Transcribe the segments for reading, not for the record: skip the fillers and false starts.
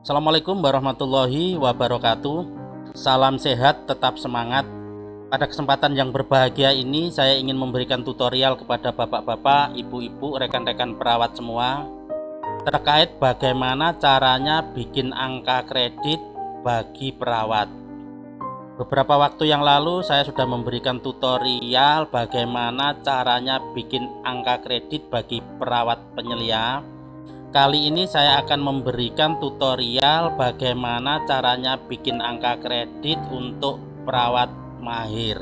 Assalamualaikum warahmatullahi wabarakatuh. Salam sehat, tetap semangat. Pada kesempatan yang berbahagia ini, saya ingin memberikan tutorial kepada bapak-bapak, ibu-ibu, rekan-rekan perawat semua terkait bagaimana caranya bikin angka kredit bagi perawat. Beberapa waktu yang lalu saya sudah memberikan tutorial bagaimana caranya bikin angka kredit bagi perawat penyelia. Kali ini saya akan memberikan tutorial bagaimana caranya bikin angka kredit untuk perawat mahir.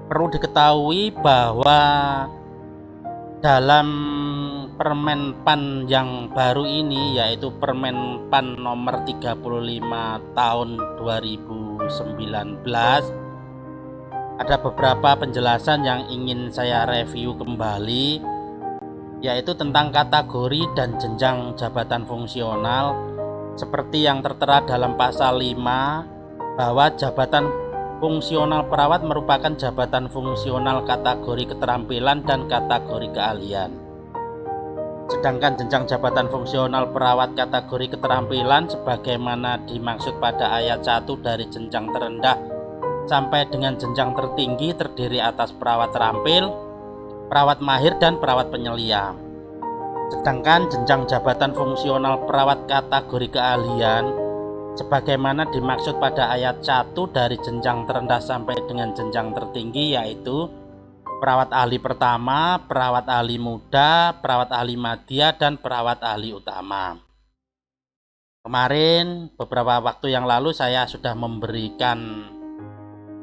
Perlu diketahui bahwa dalam Permenpan yang baru ini, yaitu Permenpan nomor 35 tahun 2019, ada beberapa penjelasan yang ingin saya review kembali, yaitu tentang kategori dan jenjang jabatan fungsional, seperti yang tertera dalam pasal 5 bahwa jabatan fungsional perawat merupakan jabatan fungsional kategori keterampilan dan kategori keahlian. Sedangkan jenjang jabatan fungsional perawat kategori keterampilan sebagaimana dimaksud pada ayat 1 dari jenjang terendah sampai dengan jenjang tertinggi terdiri atas perawat terampil, perawat mahir, dan perawat penyelia. Sedangkan jenjang jabatan fungsional perawat kategori keahlian sebagaimana dimaksud pada ayat 1 dari jenjang terendah sampai dengan jenjang tertinggi, yaitu perawat ahli pertama, perawat ahli muda, perawat ahli madya, dan perawat ahli utama. Kemarin beberapa waktu yang lalu saya sudah memberikan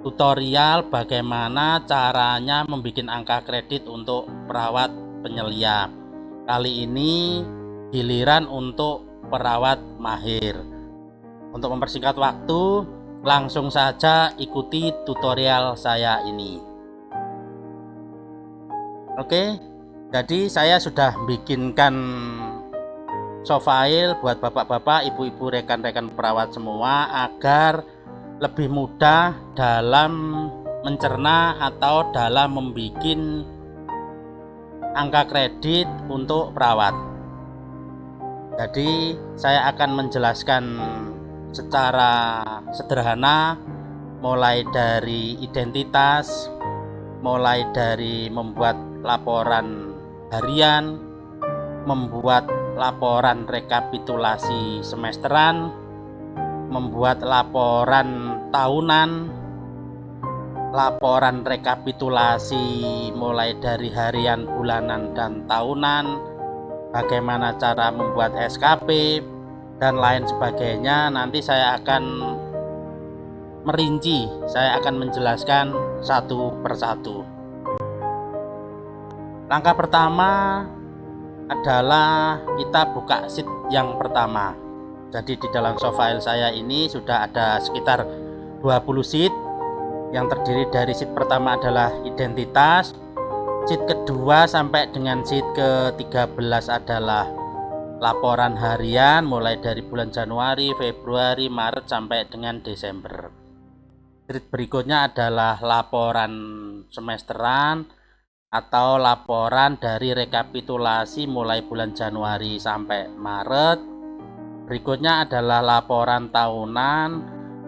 tutorial bagaimana caranya membuat angka kredit untuk perawat penyelia. Kali ini giliran untuk perawat mahir. Untuk mempersingkat waktu, langsung saja ikuti tutorial saya ini. Oke, jadi saya sudah bikinkan soft file buat bapak-bapak, ibu-ibu, rekan-rekan perawat semua agar lebih mudah dalam mencerna atau dalam membuat angka kredit untuk perawat. Jadi saya akan menjelaskan secara sederhana, mulai dari identitas, mulai dari membuat laporan harian, membuat laporan rekapitulasi semesteran, membuat laporan tahunan, laporan rekapitulasi mulai dari harian, bulanan, dan tahunan, bagaimana cara membuat SKP, dan lain sebagainya. Nanti saya akan merinci, saya akan menjelaskan satu persatu. Langkah pertama adalah kita buka sheet yang pertama. Jadi di dalam soft file saya ini sudah ada sekitar 20 sheet yang terdiri dari sheet pertama adalah identitas, sheet kedua sampai dengan sheet ke-13 adalah laporan harian mulai dari bulan Januari, Februari, Maret sampai dengan Desember. Sheet berikutnya adalah laporan semesteran atau laporan dari rekapitulasi mulai bulan Januari sampai Maret. Berikutnya adalah laporan tahunan,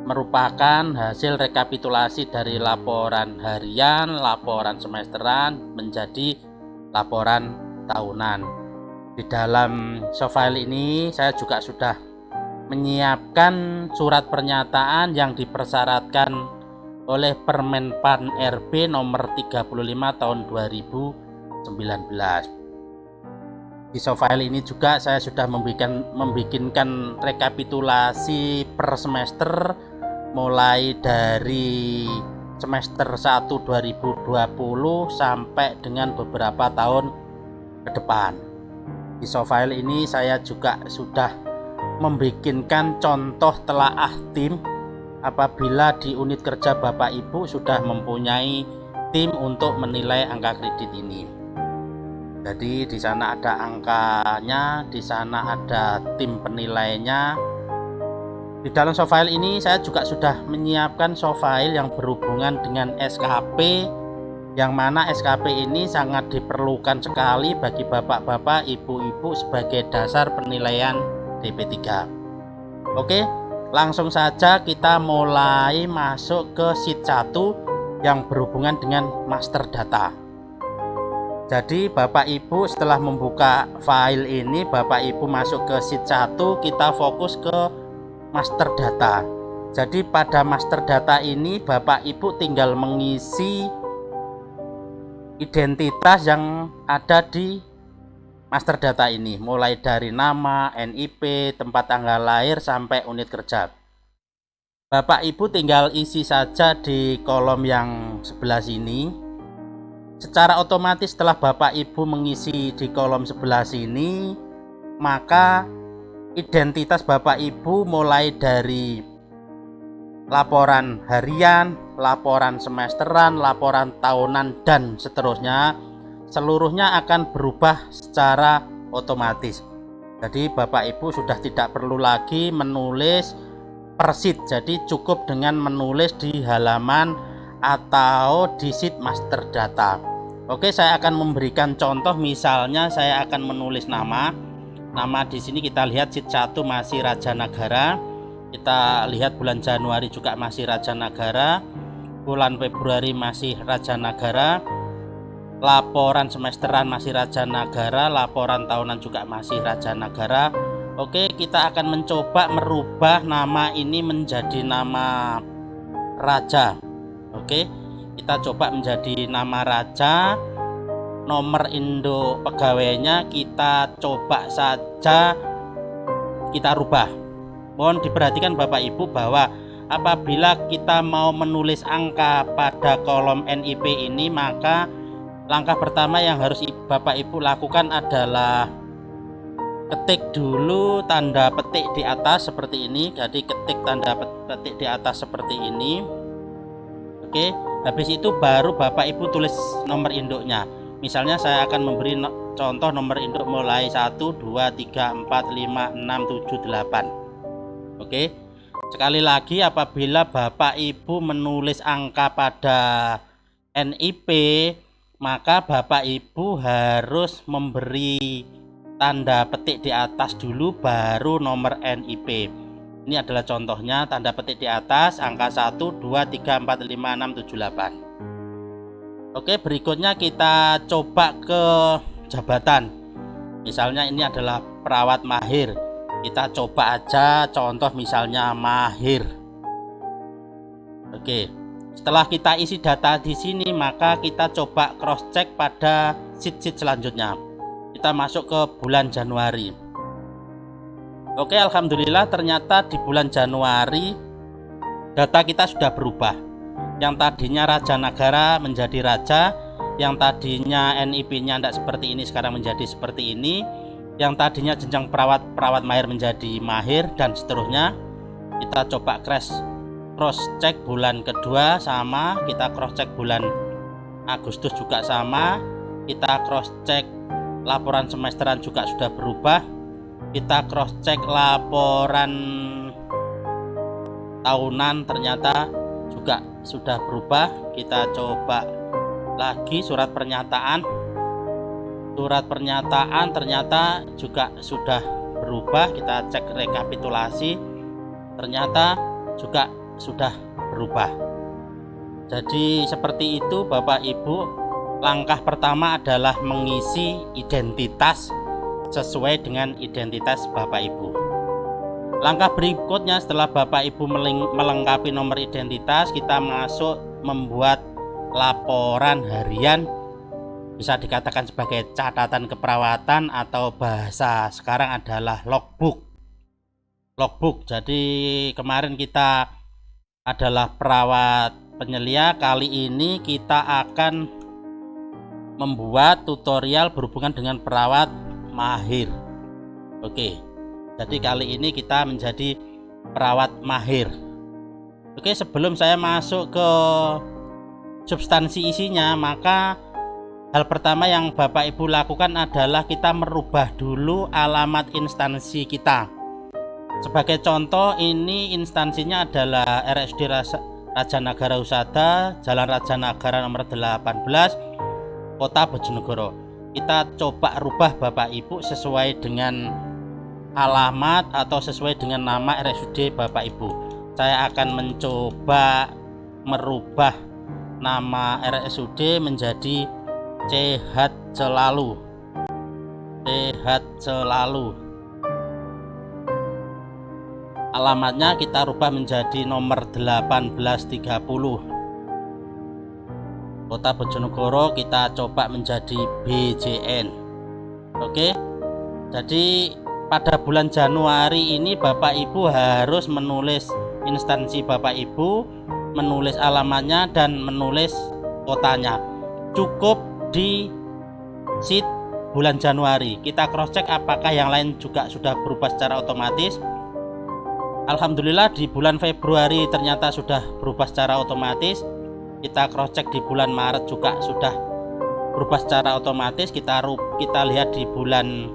merupakan hasil rekapitulasi dari laporan harian, laporan semesteran menjadi laporan tahunan. Di dalam soft file ini saya juga sudah menyiapkan surat pernyataan yang dipersyaratkan oleh Permenpan RB nomor 35 tahun 2019. Di soft file ini juga saya sudah membikinkan rekapitulasi per semester mulai dari semester 1 2020 sampai dengan beberapa tahun ke depan. Di soft file ini saya juga sudah membikinkan contoh telaah tim apabila di unit kerja Bapak Ibu sudah mempunyai tim untuk menilai angka kredit ini. Jadi di sana ada angkanya, di sana ada tim penilainya. Di dalam soft file ini saya juga sudah menyiapkan soft file yang berhubungan dengan SKP, yang mana SKP ini sangat diperlukan sekali bagi bapak-bapak, ibu-ibu sebagai dasar penilaian DP3. Oke, langsung saja kita mulai masuk ke sheet 1 yang berhubungan dengan master data. Jadi Bapak Ibu setelah membuka file ini, Bapak Ibu masuk ke sheet 1, kita fokus ke master data. Jadi pada master data ini Bapak Ibu tinggal mengisi identitas yang ada di master data ini, mulai dari nama, NIP, tempat tanggal lahir sampai unit kerja. Bapak Ibu tinggal isi saja di kolom yang sebelah sini. Secara otomatis setelah Bapak Ibu mengisi di kolom sebelah sini, maka identitas Bapak Ibu mulai dari laporan harian, laporan semesteran, laporan tahunan, dan seterusnya, seluruhnya akan berubah secara otomatis. Jadi Bapak Ibu sudah tidak perlu lagi menulis per sheet, jadi cukup dengan menulis di halaman atau di sheet master data. Oke, saya akan memberikan contoh. Misalnya saya akan menulis nama di sini. Kita lihat sheet 1 masih Raja Nagara. Kita lihat bulan Januari juga masih Raja Nagara, bulan Februari masih Raja Nagara, laporan semesteran masih Raja Nagara, laporan tahunan juga masih Raja Nagara. Oke, kita akan mencoba merubah nama ini menjadi nama Raja. Oke, kita coba menjadi nama Raja. Nomor induk pegawainya kita coba saja kita rubah. Mohon diperhatikan Bapak Ibu bahwa apabila kita mau menulis angka pada kolom NIP ini, maka langkah pertama yang harus Bapak Ibu lakukan adalah ketik dulu tanda petik di atas seperti ini. Jadi ketik tanda petik di atas seperti ini. Oke, habis itu baru Bapak Ibu tulis nomor induknya. Misalnya saya akan memberi contoh nomor induk mulai 1, 2, 3, 4, 5, 6, 7, 8. Oke, sekali lagi apabila Bapak Ibu menulis angka pada NIP, maka Bapak Ibu harus memberi tanda petik di atas dulu baru nomor NIP. Ini adalah contohnya, tanda petik di atas angka 1, 2, 3, 4, 5, 6, 7, 8. Oke, berikutnya kita coba ke jabatan. Misalnya ini adalah perawat mahir. Kita coba aja contoh misalnya mahir. Oke, setelah kita isi data di sini, maka kita coba cross check pada sheet selanjutnya. Kita masuk ke bulan Januari. Oke, alhamdulillah ternyata di bulan Januari data kita sudah berubah. Yang tadinya Raja Nagara menjadi Raja, yang tadinya NIP-nya tidak seperti ini sekarang menjadi seperti ini. Yang tadinya jenjang perawat mahir menjadi mahir, dan seterusnya. Kita coba cross check bulan kedua sama, kita cross check bulan Agustus juga sama, kita cross check laporan semesteran juga sudah berubah, kita cross check laporan tahunan ternyata juga sudah berubah. Kita coba lagi surat pernyataan ternyata juga sudah berubah. Kita cek rekapitulasi, ternyata juga sudah berubah. Jadi seperti itu Bapak Ibu. Langkah pertama adalah mengisi identitas sesuai dengan identitas Bapak Ibu. Langkah berikutnya setelah Bapak Ibu melengkapi nomor identitas, kita masuk membuat laporan harian. Bisa dikatakan sebagai catatan keperawatan atau bahasa sekarang adalah logbook. Jadi kemarin kita adalah perawat penyelia, kali ini kita akan membuat tutorial berhubungan dengan perawat mahir. Oke, jadi kali ini kita menjadi perawat mahir. Oke, sebelum saya masuk ke substansi isinya, maka hal pertama yang Bapak Ibu lakukan adalah kita merubah dulu alamat instansi kita. Sebagai contoh, ini instansinya adalah RSUD Raja Nagara Husada, Jalan Raja Nagara nomor 18, Kota Bojonegoro. Kita coba rubah Bapak Ibu sesuai dengan alamat atau sesuai dengan nama RSUD Bapak Ibu. Saya akan mencoba merubah nama RSUD menjadi Sehat Selalu. Sehat Selalu. Alamatnya kita rubah menjadi nomor 1830. Kota Bojonegoro kita coba menjadi BJN. Oke. Jadi pada bulan Januari ini Bapak Ibu harus menulis instansi Bapak Ibu, menulis alamatnya dan menulis kotanya. Cukup di sheet bulan Januari. Kita cross check apakah yang lain juga sudah berubah secara otomatis. Alhamdulillah di bulan Februari ternyata sudah berubah secara otomatis. Kita cross check di bulan Maret juga sudah berubah secara otomatis. Kita lihat di bulan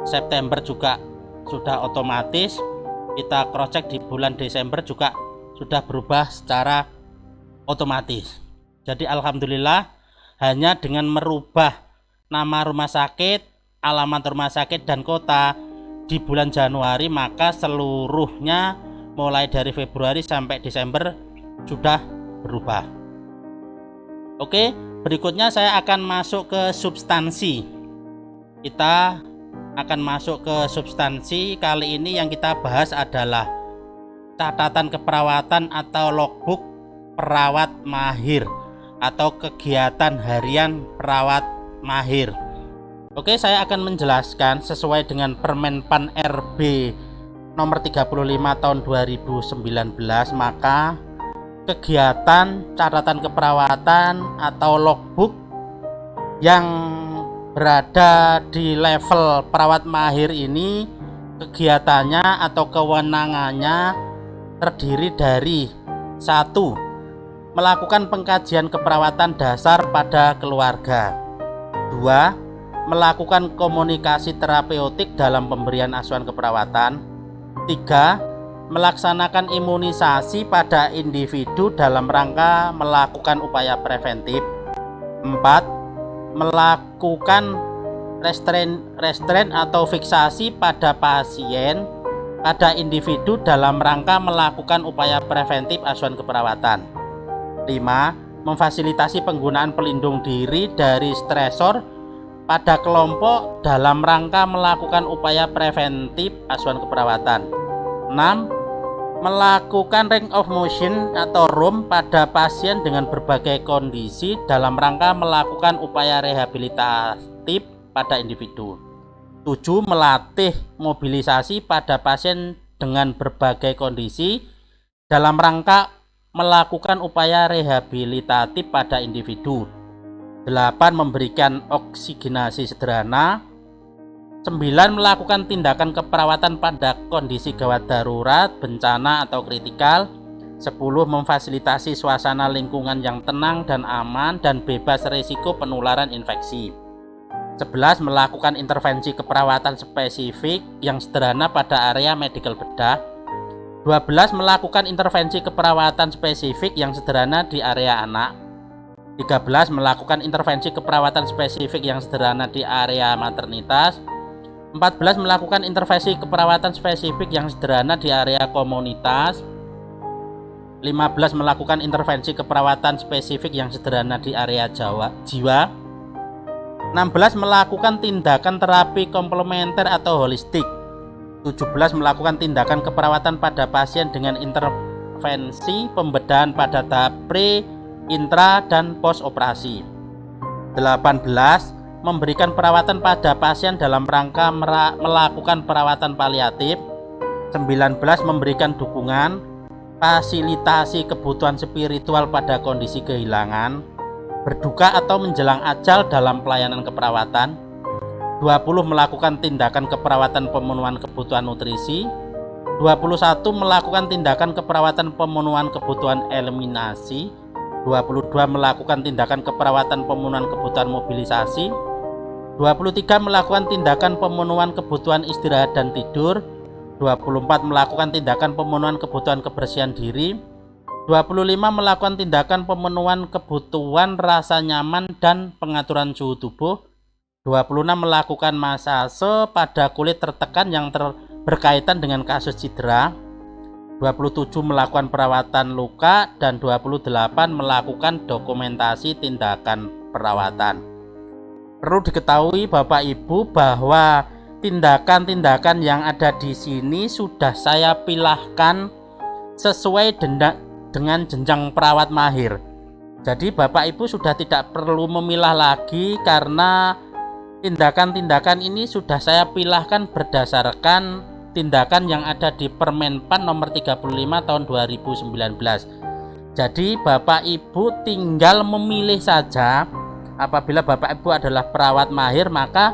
September juga sudah otomatis. Kita cross check di bulan Desember juga sudah berubah secara otomatis. Jadi alhamdulillah hanya dengan merubah nama rumah sakit, alamat rumah sakit dan kota di bulan Januari, maka seluruhnya mulai dari Februari sampai Desember sudah berubah. Oke, berikutnya saya akan masuk ke substansi. Kita akan masuk ke substansi. Kali ini yang kita bahas adalah catatan keperawatan atau logbook perawat mahir atau kegiatan harian perawat mahir. Oke, saya akan menjelaskan sesuai dengan Permen PAN RB nomor 35 tahun 2019, maka kegiatan catatan keperawatan atau logbook yang berada di level perawat mahir ini, kegiatannya atau kewenangannya terdiri dari 1. Melakukan pengkajian keperawatan dasar pada keluarga. 2. Melakukan komunikasi terapeutik dalam pemberian asuhan keperawatan. 3. Melaksanakan imunisasi pada individu dalam rangka melakukan upaya preventif. 4. Melakukan restrain atau fiksasi pada pasien pada individu dalam rangka melakukan upaya preventif asuhan keperawatan. 5. Memfasilitasi penggunaan pelindung diri dari stresor pada kelompok dalam rangka melakukan upaya preventif asuhan keperawatan. 6. Melakukan range of motion atau ROM pada pasien dengan berbagai kondisi dalam rangka melakukan upaya rehabilitatif pada individu. 7. Melatih mobilisasi pada pasien dengan berbagai kondisi dalam rangka melakukan upaya rehabilitatif pada individu. 8. Memberikan oksigenasi sederhana. 9. Melakukan tindakan keperawatan pada kondisi gawat darurat, bencana atau kritikal. 10. Memfasilitasi suasana lingkungan yang tenang dan aman dan bebas risiko penularan infeksi. 11. Melakukan intervensi keperawatan spesifik yang sederhana pada area medical bedah. 12. Melakukan intervensi keperawatan spesifik yang sederhana di area anak. 13. Melakukan intervensi keperawatan spesifik yang sederhana di area maternitas. 14. Melakukan intervensi keperawatan spesifik yang sederhana di area komunitas. 15. Melakukan intervensi keperawatan spesifik yang sederhana di area jiwa. 16. Melakukan tindakan terapi komplementer atau holistik. 17. Melakukan tindakan keperawatan pada pasien dengan intervensi pembedahan pada tahap pre, intra, dan pos operasi. 18. Memberikan perawatan pada pasien dalam rangka melakukan perawatan paliatif. 19. Memberikan dukungan, fasilitasi kebutuhan spiritual pada kondisi kehilangan, berduka atau menjelang ajal dalam pelayanan keperawatan. 20. Melakukan tindakan keperawatan pemenuhan kebutuhan nutrisi. 21. Melakukan tindakan keperawatan pemenuhan kebutuhan eliminasi. 22. Melakukan tindakan keperawatan pemenuhan kebutuhan mobilisasi. 23. Melakukan tindakan pemenuhan kebutuhan istirahat dan tidur. 24. Melakukan tindakan pemenuhan kebutuhan kebersihan diri. 25. Melakukan tindakan pemenuhan kebutuhan rasa nyaman dan pengaturan suhu tubuh. 26 melakukan masase pada kulit tertekan yang berkaitan dengan kasus cedera, 27 melakukan perawatan luka, dan 28 melakukan dokumentasi tindakan perawatan. Perlu diketahui Bapak Ibu bahwa tindakan-tindakan yang ada di sini sudah saya pilahkan sesuai dengan jenjang perawat mahir. Jadi Bapak Ibu sudah tidak perlu memilah lagi karena tindakan-tindakan ini sudah saya pilahkan berdasarkan tindakan yang ada di Permenpan nomor 35 tahun 2019. Jadi Bapak Ibu tinggal memilih saja. Apabila Bapak Ibu adalah perawat mahir, maka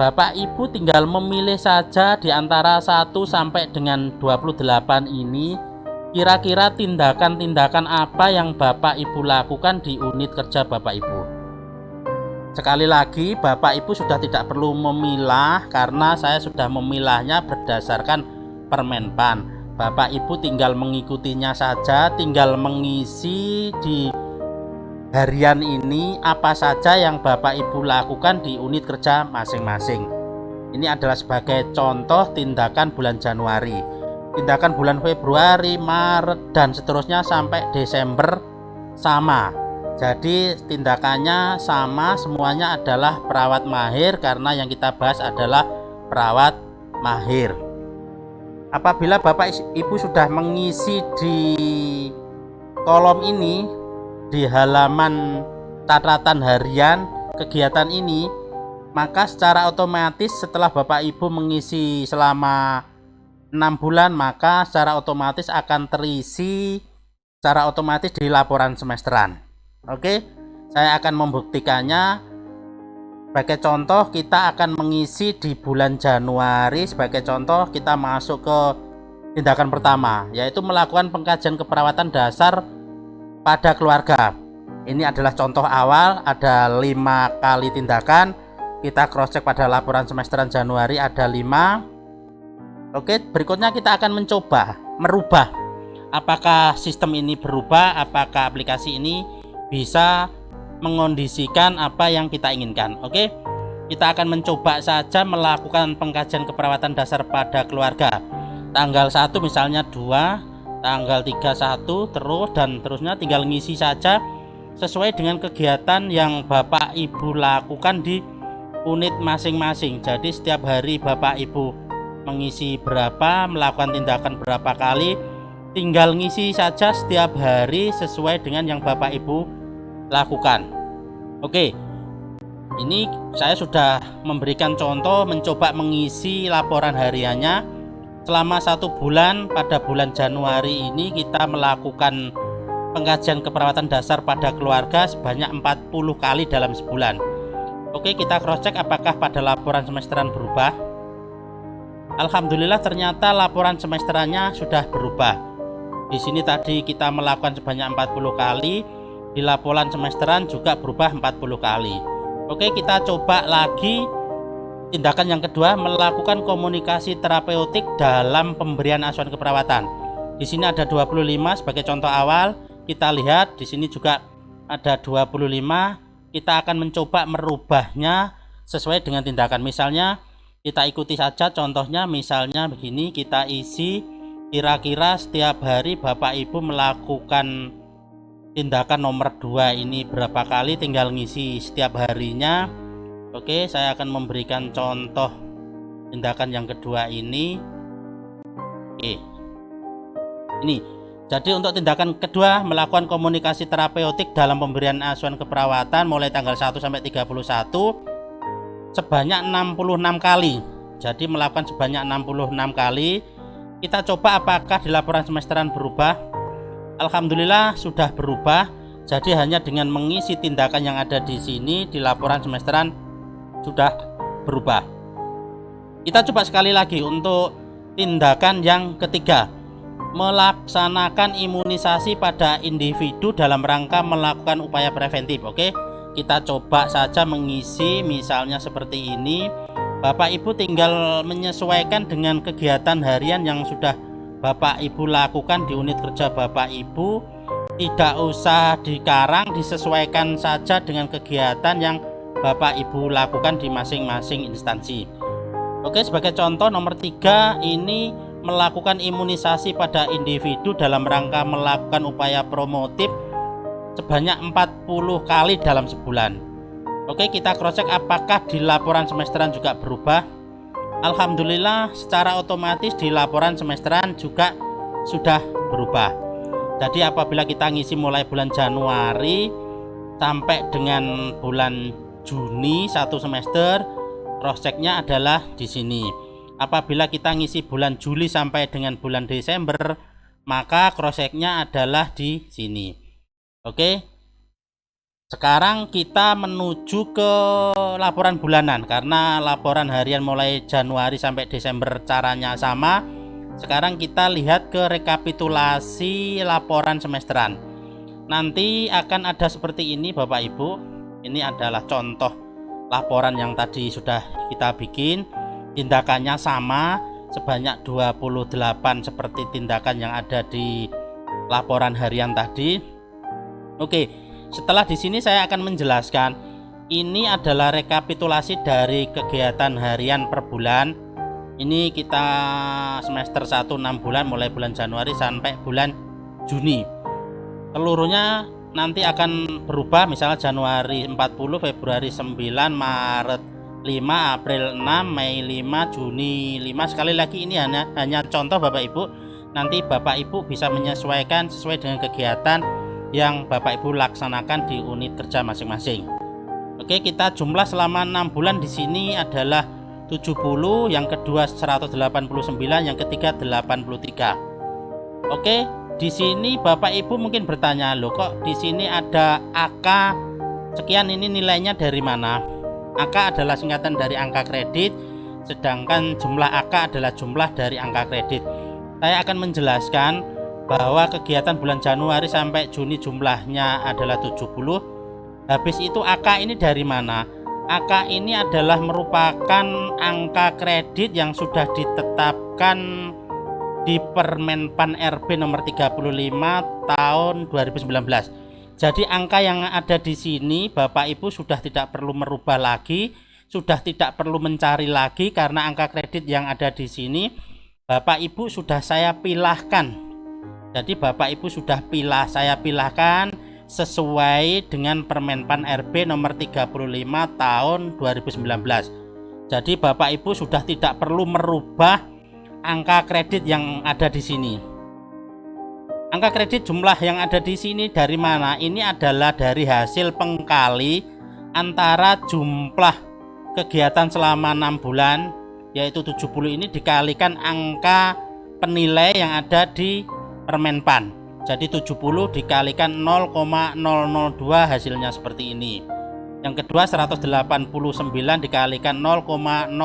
Bapak Ibu tinggal memilih saja di antara 1 sampai dengan 28 ini, kira-kira tindakan-tindakan apa yang Bapak Ibu lakukan di unit kerja Bapak Ibu. Sekali lagi, Bapak Ibu sudah tidak perlu memilah karena saya sudah memilahnya berdasarkan Permenpan. Bapak Ibu tinggal mengikutinya saja, tinggal mengisi di harian ini apa saja yang Bapak Ibu lakukan di unit kerja masing-masing. Ini adalah sebagai contoh tindakan bulan Januari. Tindakan bulan Februari, Maret, dan seterusnya sampai Desember sama. Jadi tindakannya sama, semuanya adalah perawat mahir karena yang kita bahas adalah perawat mahir. Apabila Bapak Ibu sudah mengisi di kolom ini, di halaman catatan harian kegiatan ini, maka secara otomatis setelah Bapak Ibu mengisi selama 6 bulan, maka secara otomatis akan terisi secara otomatis di laporan semesteran. Oke, saya akan membuktikannya. Sebagai contoh, kita akan mengisi di bulan Januari. Sebagai contoh, kita masuk ke tindakan pertama, yaitu melakukan pengkajian keperawatan dasar pada keluarga. Ini adalah contoh awal, ada 5 kali tindakan. Kita cross check pada laporan semesteran Januari ada 5. Oke, berikutnya kita akan mencoba merubah. Apakah sistem ini berubah? Apakah aplikasi ini bisa mengondisikan apa yang kita inginkan? Oke, kita akan mencoba saja melakukan pengkajian keperawatan dasar pada keluarga. Tanggal 1 misalnya 2, tanggal 3 1, terus dan terusnya, tinggal ngisi saja sesuai dengan kegiatan yang Bapak Ibu lakukan di unit masing-masing. Jadi setiap hari Bapak Ibu mengisi berapa, melakukan tindakan berapa kali, tinggal ngisi saja setiap hari sesuai dengan yang Bapak Ibu lakukan. Oke, ini saya sudah memberikan contoh mencoba mengisi laporan hariannya selama 1 bulan. Pada bulan Januari ini kita melakukan pengkajian keperawatan dasar pada keluarga sebanyak 40 kali dalam sebulan. Oke, kita cross check apakah pada laporan semesteran berubah. Alhamdulillah ternyata laporan semesterannya sudah berubah. Di sini tadi kita melakukan sebanyak 40 kali, di laporan semesteran juga berubah 40 kali. Oke, kita coba lagi tindakan yang kedua, melakukan komunikasi terapeutik dalam pemberian asuhan keperawatan. Di sini ada 25 sebagai contoh awal. Kita lihat di sini juga ada 25. Kita akan mencoba merubahnya sesuai dengan tindakan. Misalnya kita ikuti saja contohnya, misalnya begini, kita isi kira-kira setiap hari Bapak Ibu melakukan tindakan nomor 2 ini berapa kali, tinggal ngisi setiap harinya. Oke, saya akan memberikan contoh tindakan yang kedua ini. Oke, ini jadi untuk tindakan kedua, melakukan komunikasi terapeutik dalam pemberian asuhan keperawatan mulai tanggal 1 sampai 31 sebanyak 66 kali. Jadi melakukan sebanyak 66 kali. Kita coba apakah di laporan semesteran berubah. Alhamdulillah sudah berubah. Jadi hanya dengan mengisi tindakan yang ada di sini di laporan semesteran sudah berubah. Kita coba sekali lagi untuk tindakan yang ketiga, melaksanakan imunisasi pada individu dalam rangka melakukan upaya preventif. Oke, kita coba saja mengisi misalnya seperti ini. Bapak Ibu tinggal menyesuaikan dengan kegiatan harian yang sudah Bapak Ibu lakukan di unit kerja Bapak Ibu. Tidak usah dikarang, disesuaikan saja dengan kegiatan yang Bapak Ibu lakukan di masing-masing instansi. Oke, sebagai contoh nomor 3 ini melakukan imunisasi pada individu dalam rangka melakukan upaya promotif sebanyak 40 kali dalam sebulan. Oke, kita cross check apakah di laporan semesteran juga berubah. Alhamdulillah secara otomatis di laporan semesteran juga sudah berubah. Jadi apabila kita ngisi mulai bulan Januari sampai dengan bulan Juni satu semester, cross checknya adalah di sini. Apabila kita ngisi bulan Juli sampai dengan bulan Desember, maka cross checknya adalah di sini. Oke, sekarang kita menuju ke laporan bulanan, karena laporan harian mulai Januari sampai Desember caranya sama. Sekarang kita lihat ke rekapitulasi laporan semesteran. Nanti akan ada seperti ini Bapak Ibu. Ini adalah contoh laporan yang tadi sudah kita bikin. Tindakannya sama sebanyak 28 seperti tindakan yang ada di laporan harian tadi. Oke, setelah di sini saya akan menjelaskan. Ini adalah rekapitulasi dari kegiatan harian per bulan. Ini kita semester 1 6 bulan mulai bulan Januari sampai bulan Juni. Seluruhnya nanti akan berubah, misalnya Januari 40, Februari 9, Maret 5, April 6, Mei 5, Juni 5. Sekali lagi ini hanya contoh Bapak Ibu. Nanti Bapak Ibu bisa menyesuaikan sesuai dengan kegiatan yang Bapak Ibu laksanakan di unit kerja masing-masing. Oke, kita jumlah selama 6 bulan di sini adalah 70, yang kedua 189, yang ketiga 83. Oke, di sini Bapak Ibu mungkin bertanya, loh kok di sini ada AK sekian, ini nilainya dari mana? AK adalah singkatan dari angka kredit, sedangkan jumlah AK adalah jumlah dari angka kredit. Saya akan menjelaskan bahwa kegiatan bulan Januari sampai Juni jumlahnya adalah 70. Habis itu AK ini dari mana? AK ini adalah merupakan angka kredit yang sudah ditetapkan di Permenpan RB nomor 35 tahun 2019. Jadi angka yang ada di sini Bapak Ibu sudah tidak perlu merubah lagi, sudah tidak perlu mencari lagi, karena angka kredit yang ada di sini Bapak Ibu sudah saya pilahkan. Jadi Bapak Ibu sudah saya pilahkan sesuai dengan Permenpan RB nomor 35 tahun 2019. Jadi Bapak Ibu sudah tidak perlu merubah angka kredit yang ada di sini. Angka kredit jumlah yang ada di sini dari mana? Ini adalah dari hasil pengkali antara jumlah kegiatan selama 6 bulan yaitu 70 ini dikalikan angka penilai yang ada di Permenpan. Jadi 70 dikalikan 0,002 hasilnya seperti ini. Yang kedua 189 dikalikan 0,0021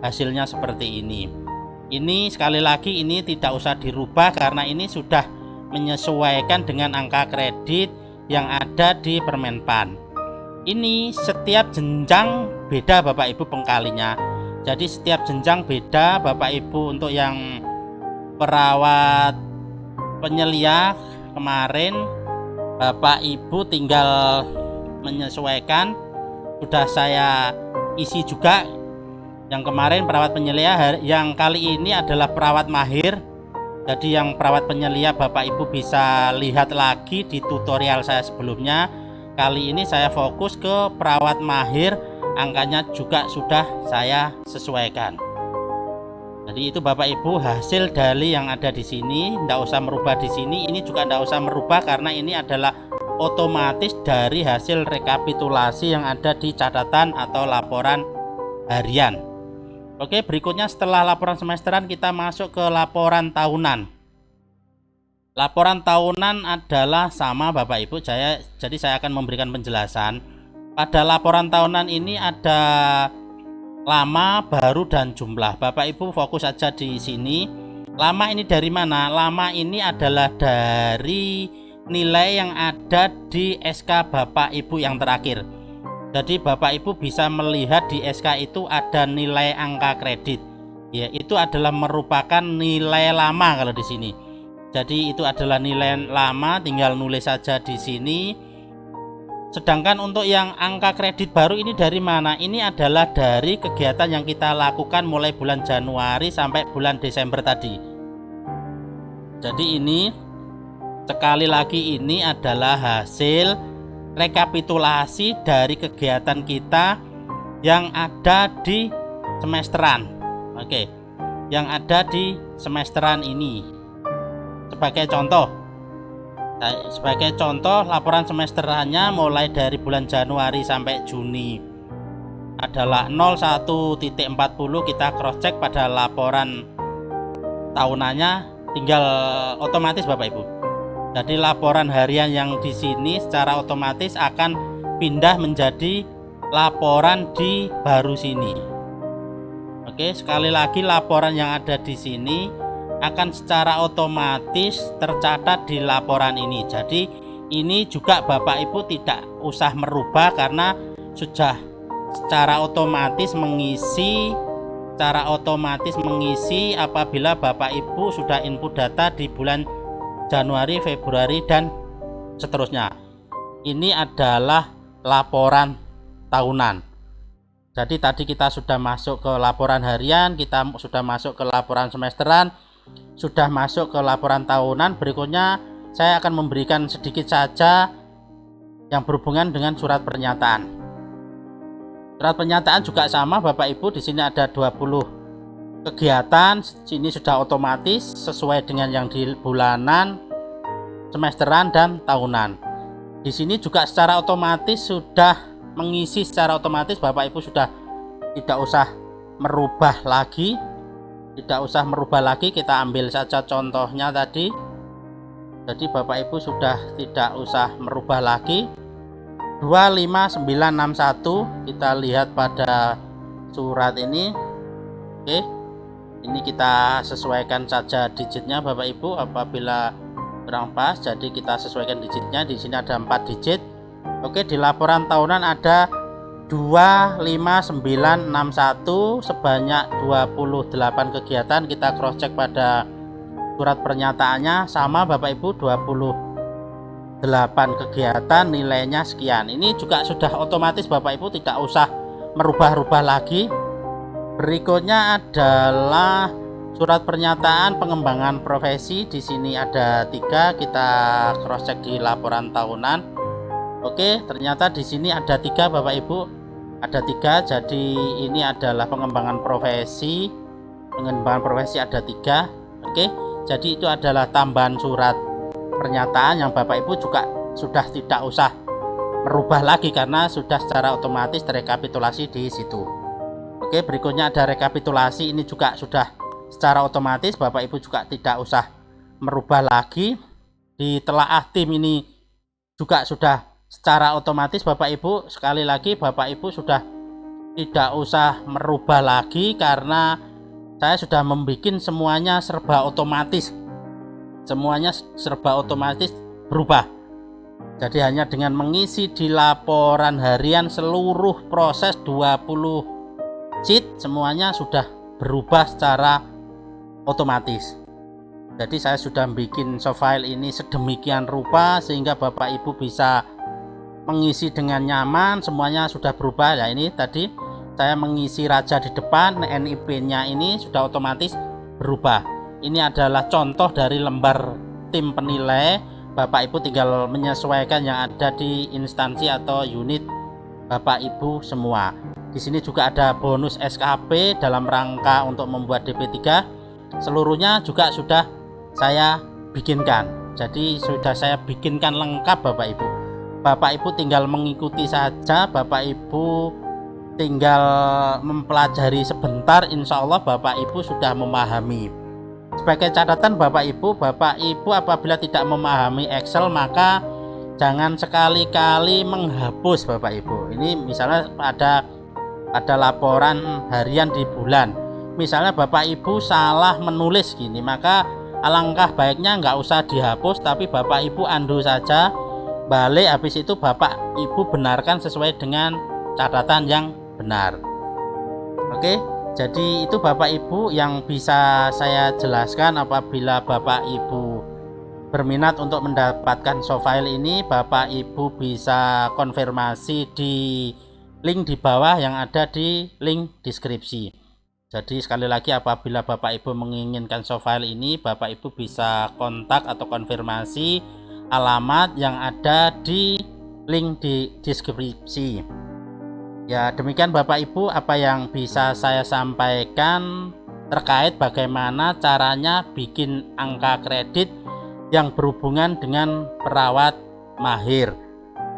hasilnya seperti ini. Ini sekali lagi ini tidak usah dirubah karena ini sudah menyesuaikan dengan angka kredit yang ada di Permenpan. Ini setiap jenjang beda Bapak Ibu pengkalinya. Jadi setiap jenjang beda Bapak Ibu. Untuk yang perawat penyelia kemarin Bapak Ibu tinggal menyesuaikan, sudah saya isi juga. Yang kemarin perawat penyelia, yang kali ini adalah perawat mahir. Jadi yang perawat penyelia Bapak Ibu bisa lihat lagi di tutorial saya sebelumnya. Kali ini saya fokus ke perawat mahir, angkanya juga sudah saya sesuaikan. Jadi itu Bapak Ibu hasil dari yang ada di sini, tidak usah merubah di sini. Ini juga tidak usah merubah karena ini adalah otomatis dari hasil rekapitulasi yang ada di catatan atau laporan harian. Oke, berikutnya setelah laporan semesteran kita masuk ke laporan tahunan. Laporan tahunan adalah sama Bapak Ibu. Jadi saya akan memberikan penjelasan. Pada laporan tahunan ini ada lama, baru, dan jumlah. Bapak Ibu fokus saja di sini. Lama ini dari mana? Lama ini adalah dari nilai yang ada di SK Bapak Ibu yang terakhir. Jadi Bapak Ibu bisa melihat di SK itu ada nilai angka kredit. Ya, itu adalah merupakan nilai lama kalau di sini. Jadi itu adalah nilai lama, tinggal nulis saja di sini. Sedangkan untuk yang angka kredit baru ini dari mana? Ini adalah dari kegiatan yang kita lakukan mulai bulan Januari sampai bulan Desember tadi. Jadi ini sekali lagi ini adalah hasil rekapitulasi dari kegiatan kita yang ada di semesteran. Oke, yang ada di semesteran ini. Sebagai contoh laporan semesterannya mulai dari bulan Januari sampai Juni adalah 01.40. Kita cross check pada laporan tahunannya, tinggal otomatis Bapak Ibu. Jadi laporan harian yang di sini secara otomatis akan pindah menjadi laporan di baru sini. Oke, sekali lagi laporan yang ada di sini akan secara otomatis tercatat di laporan ini. Jadi ini juga Bapak Ibu tidak usah merubah karena sudah secara otomatis mengisi apabila Bapak Ibu sudah input data di bulan Januari, Februari dan seterusnya. Ini adalah laporan tahunan. Jadi tadi kita sudah masuk ke laporan harian, kita sudah masuk ke laporan semesteran, sudah masuk ke laporan tahunan. Berikutnya saya akan memberikan sedikit saja yang berhubungan dengan surat pernyataan. Surat pernyataan juga sama Bapak Ibu, di sini ada 20 kegiatan. Sini sudah otomatis sesuai dengan yang di bulanan, semesteran dan tahunan. Di sini juga secara otomatis sudah mengisi secara otomatis. Bapak Ibu sudah tidak usah merubah lagi. Kita ambil saja contohnya tadi. Jadi Bapak Ibu sudah tidak usah merubah lagi. 25961 kita lihat pada surat ini. Oke, ini kita sesuaikan saja digitnya Bapak Ibu apabila kurang pas. Jadi kita sesuaikan digitnya. Di sini ada 4 digit. Oke, di laporan tahunan ada 25961 sebanyak 28 kegiatan. Kita cross check pada surat pernyataannya sama Bapak Ibu, 28 kegiatan nilainya sekian. Ini juga sudah otomatis Bapak Ibu tidak usah merubah-rubah lagi. Berikutnya adalah surat pernyataan pengembangan profesi. Di sini ada 3, kita cross check di laporan tahunan. Oke, ternyata di sini ada 3 Bapak Ibu, ada 3. Jadi ini adalah pengembangan profesi ada 3. Oke, jadi itu adalah tambahan surat pernyataan yang Bapak Ibu juga sudah tidak usah merubah lagi karena sudah secara otomatis terekapitulasi di situ. Oke, berikutnya ada rekapitulasi. Ini juga sudah secara otomatis Bapak Ibu juga tidak usah merubah lagi. Di telaah tim ini juga sudah secara otomatis Bapak Ibu. Sekali lagi Bapak Ibu sudah tidak usah merubah lagi karena saya sudah membuat semuanya serba otomatis. Berubah. Jadi hanya dengan mengisi di laporan harian seluruh proses 20 sheet semuanya sudah berubah secara otomatis. Jadi saya sudah bikin soft file ini sedemikian rupa sehingga Bapak Ibu bisa mengisi dengan nyaman. Semuanya sudah berubah. Ya, ini tadi saya mengisi raja di depan, NIP-nya ini sudah otomatis berubah. Ini adalah contoh dari lembar tim penilai. Bapak Ibu tinggal menyesuaikan yang ada di instansi atau unit Bapak Ibu semua. Di sini juga ada bonus SKP dalam rangka untuk membuat DP3. Seluruhnya juga sudah saya bikinkan. Jadi sudah saya bikinkan lengkap Bapak Ibu. Bapak Ibu tinggal mengikuti saja, Bapak Ibu tinggal mempelajari sebentar, insya Allah Bapak Ibu sudah memahami. Sebagai catatan Bapak Ibu apabila tidak memahami Excel maka jangan sekali-kali menghapus Bapak Ibu. Ini misalnya ada laporan harian di bulan, misalnya Bapak Ibu salah menulis gini, maka alangkah baiknya nggak usah dihapus, tapi Bapak Ibu undo saja, balik, habis itu Bapak Ibu benarkan sesuai dengan catatan yang benar. Oke, jadi itu Bapak Ibu yang bisa saya jelaskan. Apabila Bapak Ibu berminat untuk mendapatkan soft file ini, Bapak Ibu bisa konfirmasi di link di bawah yang ada di link deskripsi. Jadi sekali lagi, apabila Bapak Ibu menginginkan soft file ini, Bapak Ibu bisa kontak atau konfirmasi alamat yang ada di link di deskripsi. Ya, demikian Bapak Ibu apa yang bisa saya sampaikan terkait bagaimana caranya bikin angka kredit yang berhubungan dengan perawat mahir.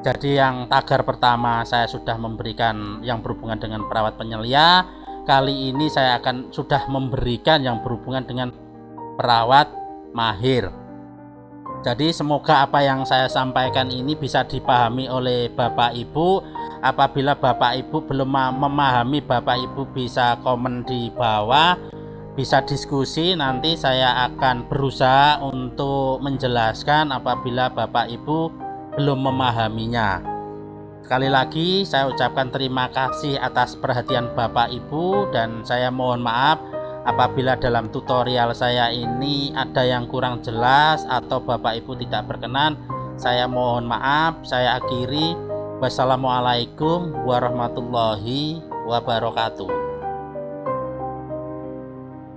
Jadi yang tagar pertama saya sudah memberikan yang berhubungan dengan perawat penyelia. Kali ini saya akan sudah memberikan yang berhubungan dengan perawat mahir. Jadi semoga apa yang saya sampaikan ini bisa dipahami oleh Bapak Ibu. Apabila Bapak Ibu belum memahami, Bapak Ibu bisa komen di bawah, bisa diskusi, nanti saya akan berusaha untuk menjelaskan apabila Bapak Ibu belum memahaminya. Sekali lagi saya ucapkan terima kasih atas perhatian Bapak Ibu, dan saya mohon maaf apabila dalam tutorial saya ini ada yang kurang jelas atau Bapak Ibu tidak berkenan. Saya mohon maaf. Saya akhiri. Wassalamualaikum warahmatullahi wabarakatuh.